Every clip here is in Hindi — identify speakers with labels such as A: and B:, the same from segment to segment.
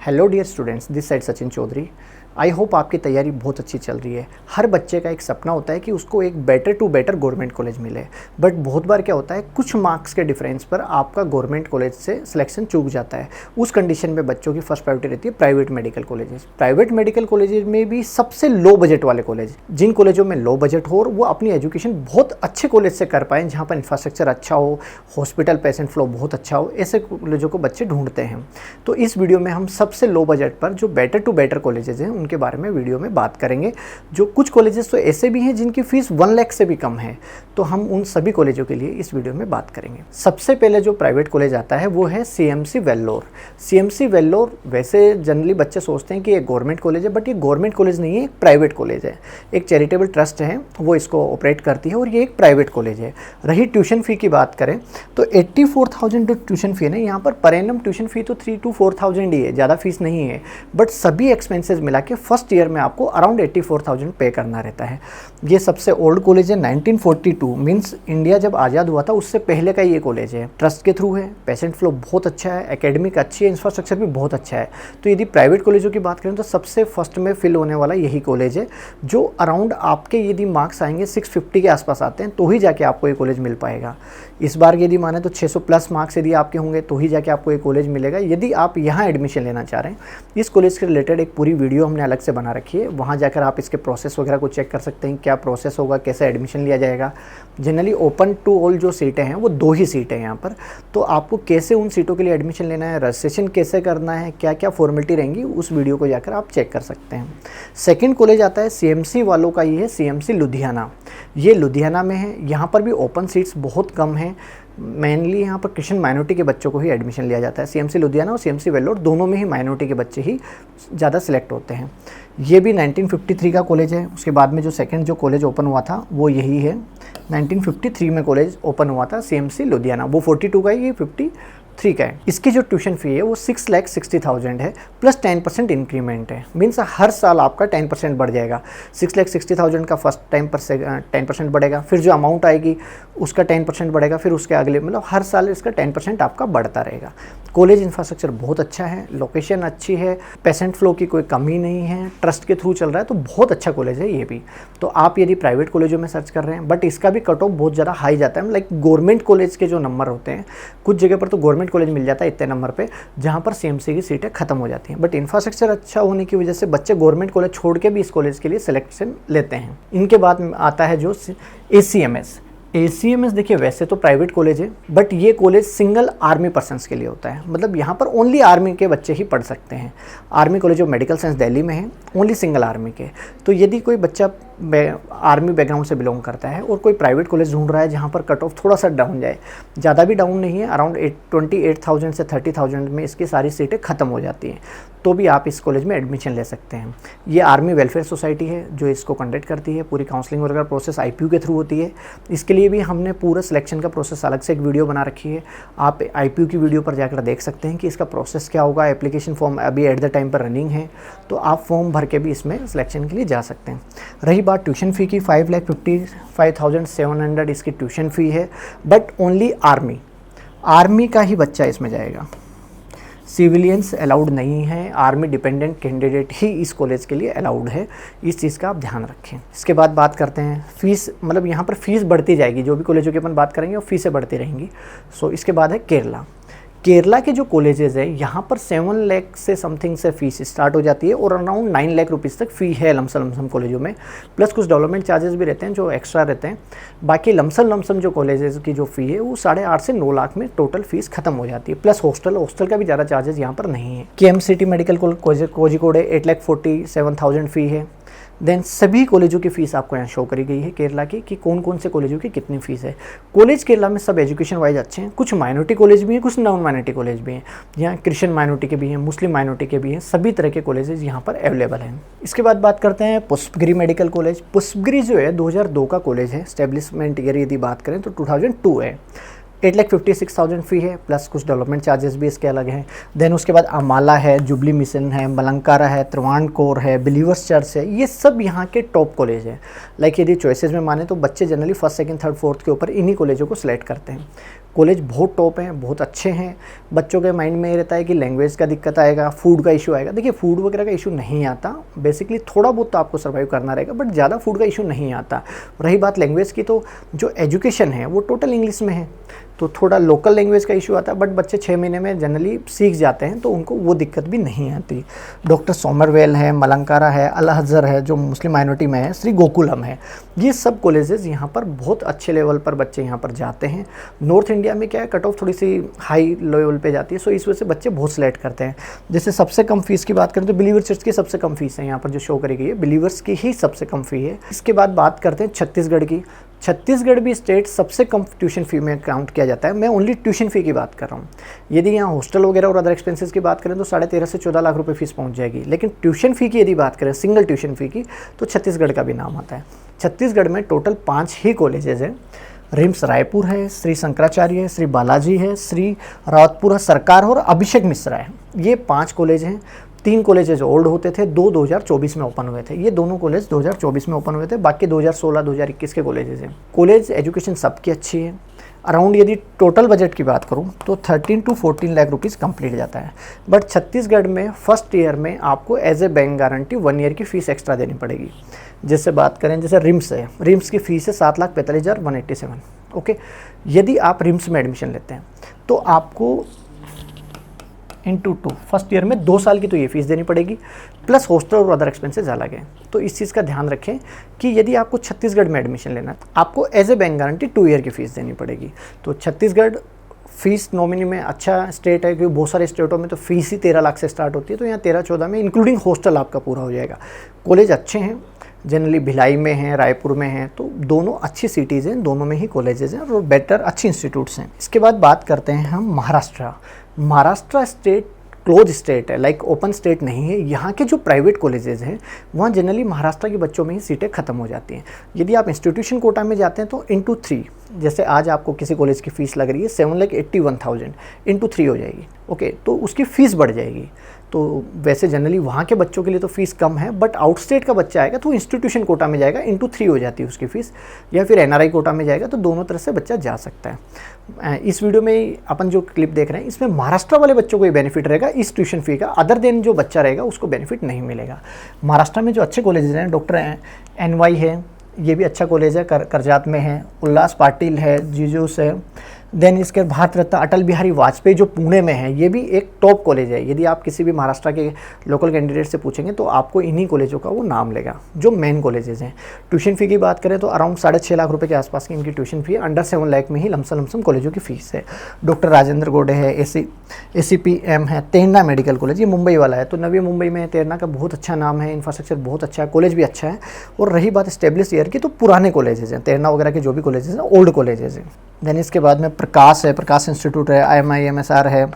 A: Hello dear students, this side Sachin Chaudhary. I hope आपकी तैयारी बहुत अच्छी चल रही है। हर बच्चे का एक सपना होता है कि उसको एक better to better government college मिले, बट बहुत बार क्या होता है, कुछ मार्क्स के डिफरेंस पर आपका गवर्नमेंट कॉलेज से सिलेक्शन चूक जाता है। उस कंडीशन में बच्चों की फर्स्ट प्रायोरिटी रहती है private medical colleges. Private medical colleges में भी सबसे लो बजट वाले कॉलेज, जिन कॉलेजों में लो बजट हो और वो अपनी एजुकेशन बहुत अच्छे कॉलेज से कर पाएँ, जहाँ पर इंफ्रास्ट्रक्चर अच्छा हो, हॉस्पिटल पेशेंट फ्लो बहुत अच्छा हो, ऐसे कॉलेजों को बच्चे ढूंढते हैं। तो इस वीडियो में हम सबसे लो बजट पर जो बेटर टू बेटर कॉलेजेस हैं उनके बारे में वीडियो में बात करेंगे। जो कुछ कॉलेजेस तो ऐसे भी हैं जिनकी फीस 1 लाख से भी कम है, तो हम उन सभी कॉलेजों के लिए इस वीडियो में बात करेंगे। सबसे पहले जो प्राइवेट कॉलेज आता है वो है सीएमसी वेल्लोर। सीएमसी वेल्लोर वैसे जनरली बच्चे सोचते हैं कि एक गवर्नमेंट कॉलेज है, बट ये गवर्नमेंट कॉलेज नहीं है, एक प्राइवेट कॉलेज है। एक चैरिटेबल ट्रस्ट है वो इसको ऑपरेट करती है और ये एक प्राइवेट कॉलेज है। रही ट्यूशन फ़ी की बात करें तो 84,000 जो ट्यूशन फ़ी है ना, यहाँ पर पर एनम ट्यूशन फ़ी तो 3 to 4,000 ही है, ज़्यादा फीस नहीं है। बट सभी एक्सपेंसेस मिला के फर्स्ट ईयर में आपको अराउंड 84,000 पे करना रहता है। ये सबसे ओल्ड कॉलेज है, 1942 मीन्स इंडिया जब आज़ाद हुआ था उससे पहले का ये कॉलेज है। ट्रस्ट के थ्रू है, पेशेंट फ्लो बहुत अच्छा है, एकेडमिक अच्छी है, इंफ्रास्ट्रक्चर भी बहुत अच्छा है। तो यदि प्राइवेट कॉलेजों की बात करें तो सबसे फर्स्ट में फिल होने वाला यही कॉलेज है, जो अराउंड आपके यदि मार्क्स आएंगे 650 के आसपास आते हैं तो ही जाके आपको ये कॉलेज मिल पाएगा। इस बार यदि माने तो 600 प्लस मार्क्स यदि आपके होंगे तो ही जाके आपको ये कॉलेज मिलेगा। यदि आप यहाँ एडमिशन लेना चाह रहे हैं, इस कॉलेज के रिलेटेड एक पूरी वीडियो हमने अलग से बना रखी है, वहाँ जाकर आप इसके प्रोसेस वगैरह को चेक कर सकते हैं, क्या प्रोसेस होगा, कैसे एडमिशन लिया जाएगा। जनरली ओपन टू ऑल जो सीटें हैं वो 2 ही सीटें हैं यहाँ पर, तो आपको कैसे उन सीटों के लिए एडमिशन लेना है, रजिस्ट्रेशन कैसे करना है, क्या क्या फॉर्मेलिटी रहेंगी, उस वीडियो को जाकर आप चेक कर सकते हैं। सेकेंड कॉलेज आता है सीएमसी वालों का, ये है सीएमसी लुधियाना। ये लुधियाना में है, यहाँ पर भी ओपन सीट्स बहुत कम हैं। मेनली यहाँ पर क्रिश्चियन माइनॉरिटी के बच्चों को ही एडमिशन लिया जाता है। सीएमसी लुधियाना और सीएमसी वेल्लोर दोनों में ही माइनॉरिटी के बच्चे ही ज़्यादा सिलेक्ट होते हैं। ये भी 1953 का कॉलेज है। उसके बाद में जो सेकंड जो कॉलेज ओपन हुआ था वो यही है, 1953 में कॉलेज ओपन हुआ था सीएमसी लुधियाना। वो 42 का है, ये 53 का है। इसकी जो ट्यूशन फ़ी है वो 6,60,000 है, प्लस 10% इंक्रीमेंट है। मीन्स हर साल आपका 10% बढ़ जाएगा। 6,60,000 का फर्स्ट टाइम पर से 10% बढ़ेगा, फिर जो अमाउंट आएगी उसका 10% बढ़ेगा, फिर उसके अगले मतलब हर साल इसका 10% आपका बढ़ता रहेगा। कॉलेज इंफ्रास्ट्रक्चर बहुत अच्छा है, लोकेशन अच्छी है, पेशेंट फ्लो की कोई कमी नहीं है, ट्रस्ट के थ्रू चल रहा है, तो बहुत अच्छा कॉलेज है ये भी। तो आप यदि प्राइवेट कॉलेजों में सर्च कर रहे हैं, बट इसका भी कट ऑफ बहुत ज़्यादा हाई जाता है। लाइक गवर्नमेंट कॉलेज के जो नंबर होते हैं, कुछ जगह पर तो गवर्नमेंट कॉलेज मिल जाता है इतने नंबर पे, जहाँ पर सीएमसी की सीटें खत्म हो जाती हैं। बट इंफ्रास्ट्रक्चर अच्छा होने की वजह से बच्चे गवर्नमेंट कॉलेज छोड़ के भी इस कॉलेज के लिए सिलेक्शन लेते हैं। इनके बाद आता है जो ACMS। ACMS देखिए वैसे तो प्राइवेट कॉलेज है, बट ये कॉलेज सिंगल आर्मी पर्सन्स के लिए होता है। मतलब यहाँ पर ओनली आर्मी के बच्चे ही पढ़ सकते हैं। Army college of medical science Delhi में है, ओनली सिंगल आर्मी के। तो यदि कोई बच्चा आर्मी बैकग्राउंड से बिलोंग करता है और कोई प्राइवेट कॉलेज ढूंढ रहा है जहाँ पर कट ऑफ थोड़ा सा डाउन जाए, ज़्यादा भी डाउन नहीं है, अराउंड 28,000 से 30,000 में इसकी सारी सीटें ख़त्म हो जाती हैं, तो भी आप इस कॉलेज में एडमिशन ले सकते हैं। ये आर्मी वेलफेयर सोसाइटी है जो इसको कंडक्ट करती है। पूरी काउंसलिंग वगैरह प्रोसेस IPU के थ्रू होती है। इसके लिए भी हमने पूरा सिलेक्शन का प्रोसेस अलग से एक वीडियो बना रखी है। आप IPU की वीडियो पर जाकर देख सकते हैं कि इसका प्रोसेस क्या होगा। एप्लीकेशन फॉर्म अभी एट द टाइम पर रनिंग है, तो आप फॉर्म भर के भी इसमें सिलेक्शन के लिए जा सकते हैं। रही बात ट्यूशन फ़ी की, 5,55,700 इसकी ट्यूशन फ़ी है, बट ओनली आर्मी का ही बच्चा इसमें जाएगा। सिविलियंस अलाउड नहीं है, आर्मी डिपेंडेंट कैंडिडेट ही इस कॉलेज के लिए अलाउड है। इस चीज़ का आप ध्यान रखें। इसके बाद बात करते हैं फ़ीस, मतलब यहाँ पर फ़ीस बढ़ती जाएगी। जो भी कॉलेजों की अपन बात करेंगे वो फ़ीसें बढ़ती रहेंगी। सो इसके बाद है केरला के जो कॉलेजेस हैं यहाँ पर 7 लाख से समथिंग से फ़ीस स्टार्ट हो जाती है और अराउंड 9 लाख रुपीज़ तक फ़ी है लमसम कॉलेजों में, प्लस कुछ डेवलपमेंट चार्जेस भी रहते हैं जो एक्स्ट्रा रहते हैं। बाकी लमसम जो कॉलेजेस की जो फ़ी है वो 8.5 से 9 लाख में टोटल फ़ीस खत्म हो जाती है, प्लस हॉस्टल का भी ज़्यादा चार्जेस यहाँ पर नहीं है। KMCT मेडिकल कोझिकोड है, 8,47,000 फ़ी है। देन सभी कॉलेजों की फ़ीस आपको यहाँ शो करी गई है केरला की, कि कौन कौन से कॉलेजों की कितनी फ़ीस है। कॉलेज केरला में सब एजुकेशन वाइज अच्छे हैं। कुछ माइनॉरिटी कॉलेज भी हैं, कुछ नॉन माइनॉरिटी कॉलेज भी हैं। यहाँ क्रिश्चियन माइनॉरिटी के भी हैं, मुस्लिम माइनॉरिटी के भी हैं, सभी तरह के कॉलेजेस यहाँ पर अवेलेबल हैं। इसके बाद बात करते हैं पुष्पगिरी मेडिकल कॉलेज। पुष्पगिरी जो है 2002 का कॉलेज है। स्टेब्लिशमेंट ईयर यदि बात करें तो 2002 है। 8,56,000 फ़ी है, प्लस कुछ डेवलपमेंट चार्जेस भी इसके अलग हैं। देन उसके बाद अमाला है, जुबली मिशन है, मलंकारा है, त्रवाणकोर है, बिलीवर्स चर्च है। ये सब यहाँ के टॉप कॉलेज हैं। लाइक यदि चॉइसेस में माने तो बच्चे generally first, second, third, fourth के ऊपर इन्हीं कॉलेजों को सिलेक्ट करते हैं। कॉलेज बहुत टॉप हैं, बहुत अच्छे हैं। बच्चों के माइंड में ये रहता है कि लैंग्वेज का दिक्कत आएगा, फूड का इशू आएगा। देखिए फूड वगैरह का इशू नहीं आता, बेसिकली थोड़ा बहुत तो आपको सर्वाइव करना रहेगा, बट ज़्यादा फूड का इशू नहीं आता। रही बात लैंग्वेज की, तो जो एजुकेशन है वो टोटल इंग्लिश में है, तो थोड़ा लोकल लैंग्वेज का इशू आता है, बट बच्चे 6 महीने में जनरली सीख जाते हैं, तो उनको वो दिक्कत भी नहीं आती। डॉक्टर सोमरवेल है, मलंकारा है, अल अज़हर है जो मुस्लिम माइनॉरिटी में है, श्री गोकुलम है, ये सब कॉलेजेस यहाँ पर बहुत अच्छे लेवल पर बच्चे यहाँ पर जाते हैं। नॉर्थ इंडिया में क्या है, कट ऑफ थोड़ी सी हाई लेवल पे जाती है, सो इस वजह से बच्चे बहुत सिलेक्ट करते हैं। जैसे सबसे कम फीस की बात करें तो बिलीवर चर्च की सबसे कम फीस है यहाँ पर जो शो करी गई है, बिलीवर्स की ही सबसे कम फी है। इसके बाद बात करते हैं छत्तीसगढ़ की। छत्तीसगढ़ भी स्टेट सबसे कम ट्यूशन फ़ी में काउंट किया जाता है। मैं ओनली ट्यूशन फ़ी की बात कर रहा हूँ। यदि यहाँ हॉस्टल वगैरह और अदर एक्सपेंसेस की बात करें तो 13.5 से 14 लाख रुपए फीस पहुँच जाएगी, लेकिन ट्यूशन फ़ी की यदि बात करें, सिंगल ट्यूशन फ़ी की, तो छत्तीसगढ़ का भी नाम आता है। छत्तीसगढ़ में टोटल 5 ही कॉलेजेस हैं। रिम्स रायपुर है, श्री शंकराचार्य है, श्री बालाजी है, श्री रावतपुरा सरकार और अभिषेक मिश्रा है। ये 5 कॉलेज हैं। 3 कॉलेजेस ओल्ड होते थे, 2 2024 में ओपन हुए थे। ये दोनों कॉलेज 2024 में ओपन हुए थे, बाकी 2016-2021 के कॉलेजेस हैं। कॉलेज एजुकेशन सबकी अच्छी है। अराउंड यदि टोटल बजट की बात करूं तो 13 to 14 लाख रुपीज़ कंप्लीट जाता है। बट छत्तीसगढ़ में फर्स्ट ईयर में आपको as a bank guarantee 1 year की फ़ीस एक्स्ट्रा देनी पड़ेगी। जैसे बात करें, जैसे रिम्स है, रिम्स की फ़ीस है 7,45,187। ओके, यदि आप रिम्स में एडमिशन लेते हैं तो आपको इंटू 2 फर्स्ट ईयर में 2 साल की तो ये फीस देनी पड़ेगी, प्लस हॉस्टल और अदर एक्सपेंसेस अलग हैं। तो इस चीज़ का ध्यान रखें कि यदि आपको छत्तीसगढ़ में एडमिशन लेना है, आपको as a bank guarantee 2 year की फ़ीस देनी पड़ेगी। तो छत्तीसगढ़ फीस नॉमिनी में अच्छा स्टेट है, क्योंकि बहुत सारे स्टेटों में तो फीस ही 13 लाख से स्टार्ट होती है, तो यहाँ 13-14 में इंक्लूडिंग हॉस्टल आपका पूरा हो जाएगा। कॉलेज अच्छे हैं, जनरली भिलाई में हैं, रायपुर में हैं, तो दोनों अच्छी सिटीज़ हैं, दोनों में ही कॉलेजेस हैं और बेटर अच्छी इंस्टीट्यूट्स हैं। इसके बाद बात करते हैं हम Maharashtra. Maharashtra state close state है, लाइक ओपन स्टेट नहीं है। यहाँ के जो प्राइवेट कॉलेजेस हैं वहाँ जनरली महाराष्ट्र के बच्चों में ही सीटें खत्म हो जाती हैं। यदि आप इंस्टीट्यूशन कोटा में जाते हैं तो इंटू 3, जैसे आज आपको किसी कॉलेज की फ़ीस लग रही है 7,81,000, इंटू 3 हो जाएगी। ओके, तो उसकी फ़ीस बढ़ जाएगी। तो वैसे जनरली वहाँ के बच्चों के लिए तो फ़ीस कम है, बट आउट स्टेट का बच्चा आएगा तो इंस्टीट्यूशन कोटा में जाएगा, इंटू 3 हो जाती है उसकी फ़ीस, या फिर NRI कोटा में जाएगा, तो दोनों तरह से बच्चा जा सकता है। इस वीडियो में अपन जो क्लिप देख रहे हैं इसमें महाराष्ट्र वाले बच्चों को ये बेनिफिट रहेगा इस ट्यूशन फ़ी का, अदर देन जो बच्चा रहेगा उसको बेनिफिट नहीं मिलेगा। महाराष्ट्र में जो अच्छे कॉलेजेस हैं, डॉक्टर NY है, ये भी अच्छा कॉलेज है, करजात में है। उल्लास पाटिल है, जीजूस है। देन इसके भारत रत्न अटल बिहारी वाजपेयी जो पुणे में है, ये भी एक टॉप कॉलेज है। यदि आप किसी भी महाराष्ट्र के लोकल कैंडिडेट से पूछेंगे तो आपको इन्हीं कॉलेजों का वो नाम लेगा जो मेन कॉलेजेस हैं। ट्यूशन फ़ी की बात करें तो अराउंड 6.5 लाख रुपए के आसपास की इनकी ट्यूशन फ़ी है। अंडर 7 लाख में ही लमसम कॉलेजों की फ़ीस है। डॉक्टर राजेंद्र गोडे है, ACPM है। तेरना मेडिकल कॉलेज, ये मुंबई वाला है, तो नवी मुंबई में तेरना का बहुत अच्छा नाम है, इंफ्रास्ट्रक्चर बहुत अच्छा है, कॉलेज भी अच्छा है। और रही बात स्टेब्लिश ईयर की, तो पुराने कॉलेजेस हैं, तेरना वगैरह के जो भी कॉलेजेस हैं ओल्ड कॉलेजेस हैं। देन इसके बाद में प्रकाश है, प्रकाश इंस्टीट्यूट है, IMI-MSR है,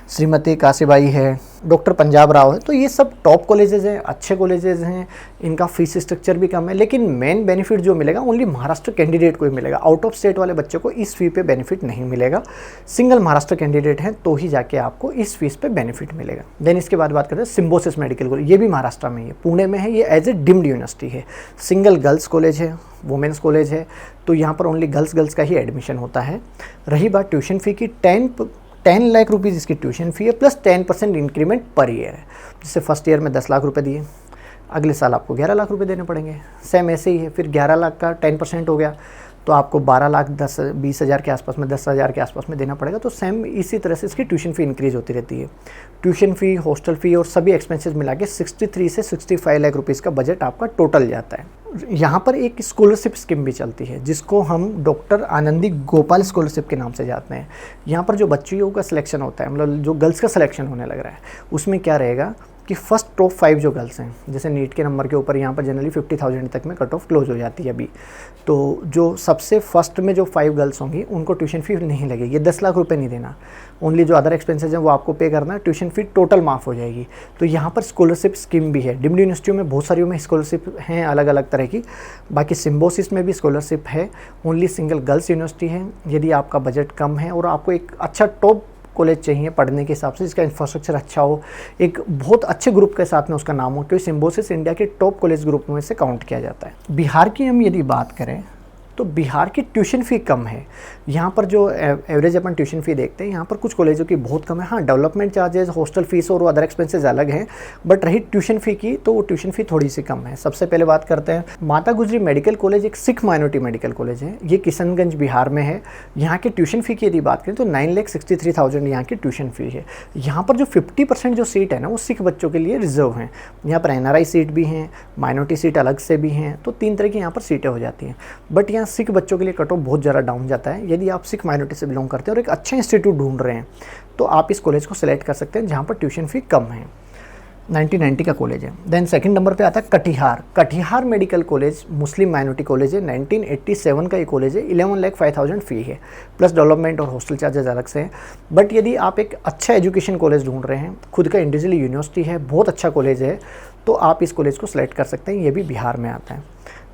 A: श्रीमती काशीबाई है, डॉक्टर पंजाब राव है। तो ये सब टॉप कॉलेजेस हैं, अच्छे कॉलेजेस हैं, इनका फीस स्ट्रक्चर भी कम है, लेकिन मेन बेनिफिट जो मिलेगा ओनली महाराष्ट्र कैंडिडेट को ही मिलेगा। आउट ऑफ स्टेट वाले बच्चों को इस फी पे बेनिफिट नहीं मिलेगा। सिंगल महाराष्ट्र कैंडिडेट हैं तो ही जाके आपको इस फीस पे बेनिफिट मिलेगा। देन इसके बाद बात करते हैं सिम्बोसिस मेडिकल कॉलेज, ये भी महाराष्ट्र में ही है, पुणे में है। ये एज ए डिम्ड यूनिवर्सिटी है, सिंगल गर्ल्स कॉलेज है, वुमेंस कॉलेज है, तो यहाँ पर ओनली गर्ल्स का ही एडमिशन होता है। रही बात ट्यूशन फ़ी की, 10 लाख रुपीज़ इसकी ट्यूशन फ़ी है, प्लस 10% इंक्रीमेंट पर ईयर है। जैसे फर्स्ट ईयर में 10 लाख रुपए दिए, अगले साल आपको 11 लाख रुपए देने पड़ेंगे। सेम ऐसे ही है, फिर 11 लाख का 10% हो गया तो आपको 12,20 हज़ार के आसपास में, 10,000 के आसपास में देना पड़ेगा। तो सेम इसी तरह से इसकी ट्यूशन फ़ी इंक्रीज़ होती रहती है। ट्यूशन फ़ी, हॉस्टल फ़ी और सभी एक्सपेंसेस मिला के 63 से 65 लाख रुपीज़ का बजट आपका टोटल जाता है। यहाँ पर एक स्कॉलरशिप स्कीम भी चलती है जिसको हम डॉक्टर आनंदी गोपाल स्कॉलरशिप के नाम से जानते हैं। यहाँ पर जो बच्चियों का सिलेक्शन होता है, मतलब जो गर्ल्स का सिलेक्शन होने लग रहा है, उसमें क्या रहेगा कि फर्स्ट टॉप 5 जो गर्ल्स हैं, जैसे नीट के नंबर के ऊपर यहाँ पर जनरली 50,000 तक में कट ऑफ क्लोज हो जाती है अभी, तो जो सबसे फर्स्ट में जो 5 गर्ल्स होंगी उनको ट्यूशन फ़ी नहीं लगेगी। ये 10 लाख रुपए नहीं देना, ओनली जो अदर एक्सपेंसेस हैं वो आपको पे करना है, ट्यूशन फ़ी टोटल माफ़ हो जाएगी। तो यहाँ पर स्कॉलरशिप स्कीम भी है। डिम्ड यूनिवर्सिटियों में बहुत सारी में स्कॉलरशिप हैं अलग अलग तरह की, बाकी सिम्बोसिस में भी स्कॉलरशिप है। ओनली सिंगल गर्ल्स यूनिवर्सिटी है। यदि आपका बजट कम है और आपको एक अच्छा टॉप कॉलेज चाहिए पढ़ने के हिसाब से, जिसका इंफ्रास्ट्रक्चर अच्छा हो, एक बहुत अच्छे ग्रुप के साथ में उसका नाम हो, क्योंकि सिम्बोसिस इंडिया के टॉप कॉलेज ग्रुप में से काउंट किया जाता है। बिहार की हम यदि बात करें तो बिहार की ट्यूशन फ़ी कम है। यहाँ पर जो एवरेज अपन ट्यूशन फ़ी देखते हैं, यहाँ पर कुछ कॉलेजों की बहुत कम है। हाँ, डेवलपमेंट चार्जेस, हॉस्टल फीस और अदर एक्सपेंसेस अलग हैं, बट रही ट्यूशन फ़ी की तो वो ट्यूशन फ़ी थोड़ी सी कम है। सबसे पहले बात करते हैं, माता गुजरी मेडिकल कॉलेज एक सिख माइनॉरिटी मेडिकल कॉलेज है। ये किशनगंज बिहार में है। यहाँ की ट्यूशन फ़ी की यदि बात करें तो 9,63,000 यहाँ की ट्यूशन फ़ी है। यहाँ पर जो 50% जो सीट है ना, वो सिख बच्चों के लिए रिजर्व हैं। यहाँ पर NRI सीट भी हैं, माइनॉरिटी सीट अलग से भी हैं, तो 3 तरह की यहाँ पर सीटें हो जाती हैं। बट यहाँ सिख बच्चों के लिए कट ऑफ बहुत ज़्यादा डाउन जाता है। यदि आप सिख माइनॉरिटी से बिलोंग करते हैं और एक अच्छा इंस्टीट्यूट ढूंढ रहे हैं तो आप इस कॉलेज को सिलेक्ट कर सकते हैं, जहाँ पर ट्यूशन फ़ी कम है। 1990 का कॉलेज है। देन सेकंड नंबर पे आता है कटिहार। कटिहार मेडिकल कॉलेज मुस्लिम माइनॉरिटी कॉलेज है। 1987 का ये कॉलेज है। 11,05,000 फ़ी है, प्लस डेवलपमेंट और हॉस्टल चार्जेस अलग से हैं। बट यदि आप एक अच्छा एजुकेशन कॉलेज ढूंढ रहे हैं, खुद का इंडिविजुअल यूनिवर्सिटी है, बहुत अच्छा कॉलेज है, तो आप इस कॉलेज को सिलेक्ट कर सकते हैं। ये भी बिहार में आता है।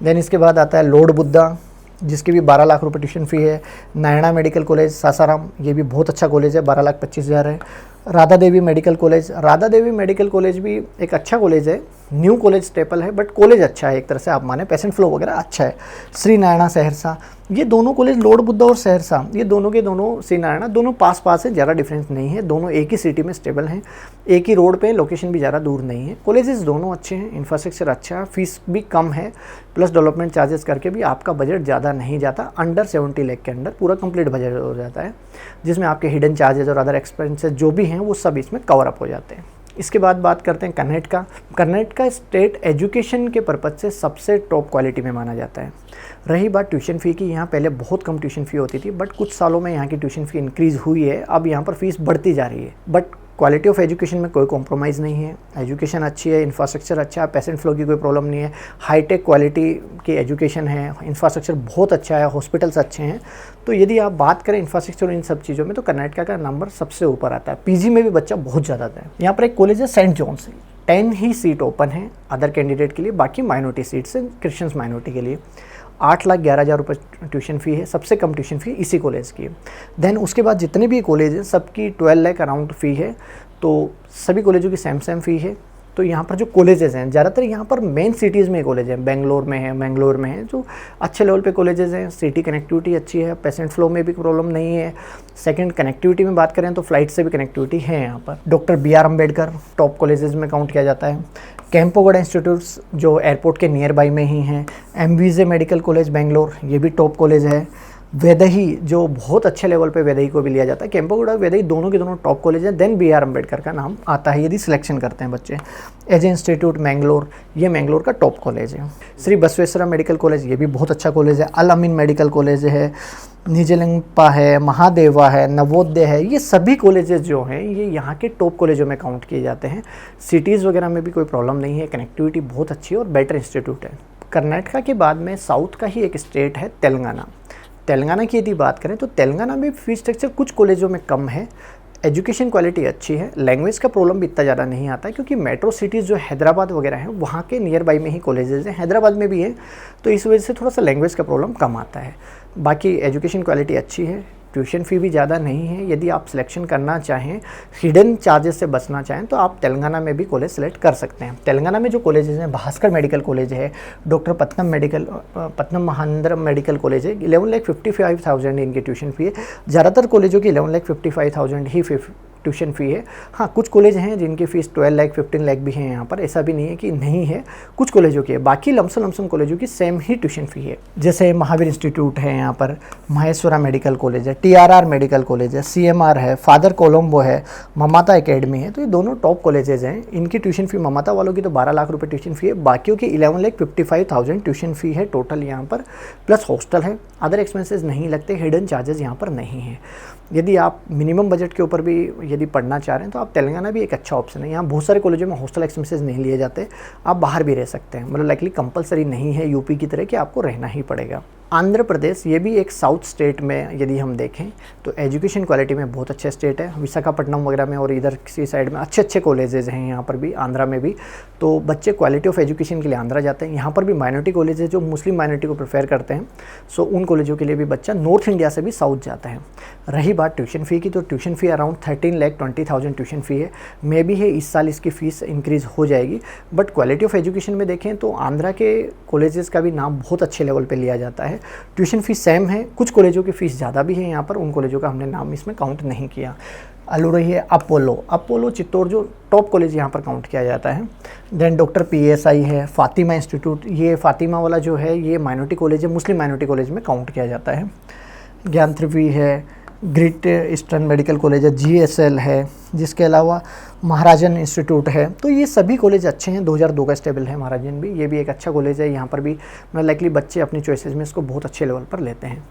A: देन इसके बाद आता है लॉर्ड बुद्धा, जिसकी भी 12 लाख रुपए ट्यूशन फ़ी है। नारायणा मेडिकल कॉलेज सासाराम, ये भी बहुत अच्छा कॉलेज है, 12,25,000 है। Radha Devi medical college, Radha Devi medical college भी एक अच्छा कॉलेज है, न्यू कॉलेज स्टेपल है, बट कॉलेज अच्छा है, एक तरह से आप माने, पेशेंट फ्लो वगैरह अच्छा है। श्री नारायणा सहरसा, ये दोनों कॉलेज लॉर्ड बुद्धा और सहरसा, ये दोनों के दोनों, श्री नारायणा दोनों पास पास है, ज़्यादा डिफरेंस नहीं है, दोनों एक ही सिटी में स्टेबल हैं, एक ही रोड पे, लोकेशन भी ज़्यादा दूर नहीं है। कॉलेजेस दोनों अच्छे हैं, इंफ्रास्ट्रक्चर अच्छा है, फीस भी कम है, प्लस डेवलपमेंट चार्जेस करके भी आपका बजट ज़्यादा नहीं जाता, अंडर 70 लाख के अंदर पूरा कंप्लीट बजट हो जाता है, जिसमें आपके हिडन चार्जेस और अदर एक्सपेंसेस जो भी हैं वो सब इसमें कवर अप हो जाते हैं। इसके बाद बात करते हैं कर्नाटका। कर्नाटका स्टेट एजुकेशन के पर्पज़ से सबसे टॉप क्वालिटी में माना जाता है। रही बात ट्यूशन फ़ी की, यहाँ पहले बहुत कम ट्यूशन फ़ी होती थी, बट कुछ सालों में यहाँ की ट्यूशन फ़ी इंक्रीज़ हुई है, अब यहाँ पर फीस बढ़ती जा रही है। बट क्वालिटी ऑफ एजुकेशन में कोई कॉम्प्रोमाइज़ नहीं है, एजुकेशन अच्छी है, इंफ्रास्ट्रक्चर अच्छा है, पेशेंट फ्लो की कोई प्रॉब्लम नहीं है, हाईटेक क्वालिटी की एजुकेशन है, इंफ्रास्ट्रक्चर बहुत अच्छा है, हॉस्पिटल्स अच्छे हैं। तो यदि आप बात करें इंफ्रास्ट्रक्चर और इन सब चीज़ों में, तो कर्नाटका का नंबर सबसे ऊपर आता है। पीजी में भी बच्चा बहुत ज़्यादा है। यहाँ पर एक कॉलेज है सेंट जॉन्स, 10 ही सीट ओपन है अदर कैंडिडेट के लिए, बाकी माइनॉरिटी सीट्स हैं क्रिश्चियंस माइनॉरिटी के लिए। 8,11,000 रुपये ट्यूशन फ़ी है, सबसे कम ट्यूशन फ़ी इसी कॉलेज की है। देन उसके बाद जितने भी कॉलेज हैं सबकी 12 लाख अराउंड फ़ी है, तो सभी कॉलेजों की सेम फ़ी है। तो यहाँ पर जो कॉलेजेस हैं, ज़्यादातर यहाँ पर मेन सिटीज़ में कॉलेज हैं, बेंगलोर में है, मैंगलोर में है, जो अच्छे लेवल पे कॉलेजेस हैं। सिटी कनेक्टिविटी अच्छी है, पेशेंट फ्लो में भी प्रॉब्लम नहीं है। सेकंड, कनेक्टिविटी में बात करें तो फ्लाइट से भी कनेक्टिविटी है यहाँ पर। Doctor BR Ambedkar top colleges में काउंट किया जाता है। कैंपोगोड़ा इंस्टीट्यूट्स जो एयरपोर्ट के नियर बाई में ही हैं। MVJ मेडिकल कॉलेज बेंगलोर, ये भी टॉप कॉलेज है। वैदेही जो बहुत अच्छे लेवल पे वैदेही को भी लिया जाता है। कैंपोगोड़ा वैदेही दोनों के दोनों टॉप कॉलेज हैं। देन BR अम्बेडकर का नाम आता है यदि सिलेक्शन करते हैं बच्चे। एज इंस्टीट्यूट मैंगलोर, ये मैंगलोर का टॉप कॉलेज है। श्री बसवेश्वरा मेडिकल कॉलेज, ये भी बहुत अच्छा कॉलेज है। अल अमीन मेडिकल कॉलेज है, निजलिंगपा है, महादेवा है, नवोदय है, ये सभी कॉलेजेस जो हैं ये यहाँ के टॉप कॉलेजों में काउंट किए जाते हैं। सिटीज़ वगैरह में भी कोई प्रॉब्लम नहीं है, कनेक्टिविटी बहुत अच्छी है और बेटर इंस्टीट्यूट है। कर्नाटका के बाद में साउथ का ही एक स्टेट है तेलंगाना। तेलंगाना की यदि बात करें तो तेलंगाना में फीस स्ट्रक्चर कुछ कॉलेजों में कम है, एजुकेशन क्वालिटी अच्छी है, लैंग्वेज का प्रॉब्लम भी इतना ज़्यादा नहीं आता है, क्योंकि मेट्रो सिटीज़ जो हैदराबाद वगैरह हैं वहाँ के नियर बाई में ही कॉलेजेस हैं, हैदराबाद में भी है, तो इस वजह से थोड़ा सा लैंग्वेज का प्रॉब्लम कम आता है। बाकी एजुकेशन क्वालिटी अच्छी है, ट्यूशन फ़ी भी ज़्यादा नहीं है। यदि आप सिलेक्शन करना चाहें, हिडन चार्जेस से बचना चाहें, तो आप तेलंगाना में भी कॉलेज सेलेक्ट कर सकते हैं। तेलंगाना में जो कॉलेजेस हैं, भास्कर मेडिकल कॉलेज है, डॉक्टर पत्तनम महांद्र मेडिकल कॉलेज है, 11,55,000 इनकी ट्यूशन फ़ी है। ज़्यादातर कॉलेजों की 11,55,000 ही ट्यूशन फ़ी है। हाँ, कुछ कॉलेज हैं जिनकी फ़ीस 12 लाख 15 लाख भी हैं यहाँ पर, ऐसा भी नहीं है कि नहीं है, कुछ कॉलेजों की है। बाकी लमसम कॉलेजों की सेम ही ट्यूशन फ़ी है। जैसे महावीर इंस्टीट्यूट है यहाँ पर, महेश्वरा मेडिकल कॉलेज है, TRR मेडिकल कॉलेज है, CMR है, फादर कोलम्बो है, ममाता एकेडमी है, तो ये दोनों टॉप कॉलेजेस हैं। इनकी ट्यूशन फ़ी, ममाता वालों की तो 12 लाख रुपये ट्यूशन फ़ी है, बाकियों की 11,55,000 ट्यूशन फ़ी है टोटल यहाँ पर, प्लस हॉस्टल है, अदर एक्सपेंसेस नहीं लगते, हिडन चार्जेस यहाँ पर नहीं है। यदि आप मिनिमम बजट के ऊपर भी यदि पढ़ना चाह रहे हैं तो आप तेलंगाना भी एक अच्छा ऑप्शन है। यहाँ बहुत सारे कॉलेजों में हॉस्टल एक्सपेंसेस नहीं लिए जाते, आप बाहर भी रह सकते हैं, मतलब लाइकली कंपलसरी नहीं है यूपी की तरह कि आपको रहना ही पड़ेगा। आंध्र प्रदेश, ये भी एक साउथ स्टेट में यदि हम देखें तो एजुकेशन क्वालिटी में बहुत अच्छे स्टेट है। विशाखापट्टनम वगैरह में और इधर किसी साइड में अच्छे कॉलेजेस हैं यहाँ पर भी, आंध्रा में भी, तो बच्चे क्वालिटी ऑफ एजुकेशन के लिए आंध्रा जाते हैं। यहाँ पर भी माइनॉरिटी कॉलेजेस जो मुस्लिम माइनॉरिटी को प्रेफर करते हैं, सो उन कॉलेजों के लिए भी बच्चा नॉर्थ इंडिया से भी साउथ जाता है। रही बात ट्यूशन फ़ी की, तो tuition fee around 13,20,000 tuition fee है, मे भी है इस साल इसकी फ़ीस इंक्रीज़ हो जाएगी। बट क्वालिटी ऑफ एजुकेशन में देखें तो आंध्रा के कॉलेजेस का भी नाम बहुत अच्छे लेवल पर लिया जाता है, ट्यूशन फ़ीस सेम है, कुछ कॉलेजों की फ़ीस ज़्यादा भी है यहाँ पर, उन कॉलेजों का हमने नाम इसमें काउंट नहीं किया। अलू रही है अपोलो चित्तौड़ जो टॉप कॉलेज यहाँ पर काउंट किया जाता है। देन डॉक्टर PSI है, फातिमा इंस्टीट्यूट, ये फातिमा वाला जो है ये माइनॉरिटी कॉलेज है, मुस्लिम माइनॉरिटी कॉलेज में काउंट किया जाता है। ज्ञानत्रिवी है, ग्रेट ईस्टर्न मेडिकल कॉलेज है, GSL है, जिसके अलावा महाराजन इंस्टीट्यूट है। तो ये सभी कॉलेज अच्छे हैं, 2002 का स्टेबल है महाराजन भी, ये भी एक अच्छा कॉलेज है। यहाँ पर भी मैं लाइकली बच्चे अपनी चॉइसेस में इसको बहुत अच्छे लेवल पर लेते हैं।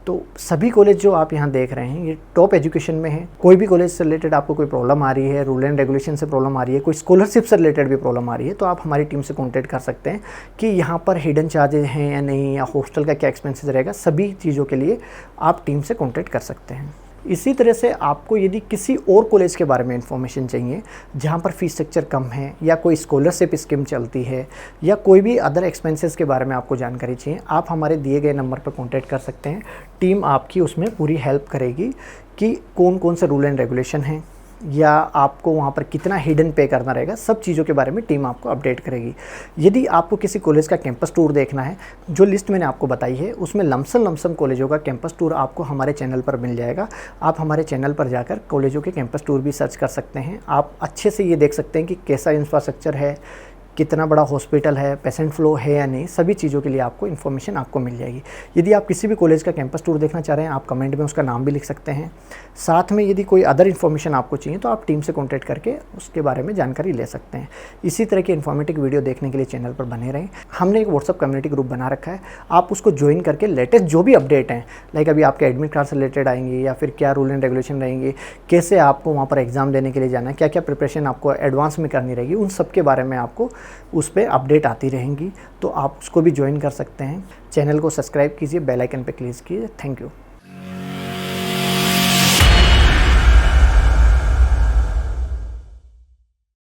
A: तो सभी कॉलेज जो आप यहाँ देख रहे हैं ये टॉप एजुकेशन में है। कोई भी कॉलेज से रिलेटेड आपको कोई प्रॉब्लम आ रही है, रूल एंड रेगुलेशन से प्रॉब्लम आ रही है, कोई स्कॉलरशिप से रिलेटेड भी प्रॉब्लम आ रही है, तो आप हमारी टीम से कॉन्टैक्ट कर सकते हैं कि यहाँ पर हिडन चार्जेज हैं या नहीं, या हॉस्टल का क्या एक्सपेंसेस रहेगा। सभी चीज़ों के लिए आप टीम से कॉन्टैक्ट कर सकते हैं। इसी तरह से आपको यदि किसी और कॉलेज के बारे में इन्फॉर्मेशन चाहिए जहाँ पर फ़ीस स्ट्रक्चर कम है, या कोई स्कॉलरशिप स्कीम चलती है, या कोई भी अदर एक्सपेंसेस के बारे में आपको जानकारी चाहिए, आप हमारे दिए गए नंबर पर कॉन्टैक्ट कर सकते हैं। टीम आपकी उसमें पूरी हेल्प करेगी कि कौन कौन से रूल एंड रेगुलेशन हैं, या आपको वहाँ पर कितना हिडन पे करना रहेगा, सब चीज़ों के बारे में टीम आपको अपडेट करेगी। यदि आपको किसी कॉलेज का कैंपस टूर देखना है, जो लिस्ट मैंने आपको बताई है उसमें लमसम कॉलेजों का कैंपस टूर आपको हमारे चैनल पर मिल जाएगा। आप हमारे चैनल पर जाकर कॉलेजों के कैंपस टूर भी सर्च कर सकते हैं। आप अच्छे से ये देख सकते हैं कि कैसा इंफ्रास्ट्रक्चर है, कितना बड़ा हॉस्पिटल है, पेशेंट फ्लो है या नहीं, सभी चीज़ों के लिए आपको इन्फॉर्मेशन आपको मिल जाएगी। यदि आप किसी भी कॉलेज का कैंपस टूर देखना चाह रहे हैं, आप कमेंट में उसका नाम भी लिख सकते हैं। साथ में यदि कोई अदर इन्फॉर्मेशन आपको चाहिए तो आप टीम से कॉन्टैक्ट करके उसके बारे में जानकारी ले सकते हैं। इसी तरह के इन्फॉर्मेटिव वीडियो देखने के लिए चैनल पर बने रहें। हमने एक व्हाट्सअप कम्युनिटी ग्रुप बना रखा है, आप उसको ज्वाइन करके लेटेस्ट जो भी अपडेट हैं, लाइक अभी आपके एडमिट कार्ड से रिलेटेड आएंगे, या फिर क्या रूल एंड रेगुलेशन रहेंगे, कैसे आपको वहाँ पर एग्ज़ाम देने के लिए जाना है, क्या क्या प्रिपरेशन आपको एडवांस में करनी रहेगी, उन सब के बारे में आपको उस पर अपडेट आती रहेंगी। तो आप उसको भी ज्वाइन कर सकते हैं। चैनल को सब्सक्राइब कीजिए, बेल आइकन पर क्लिक कीजिए। Thank you.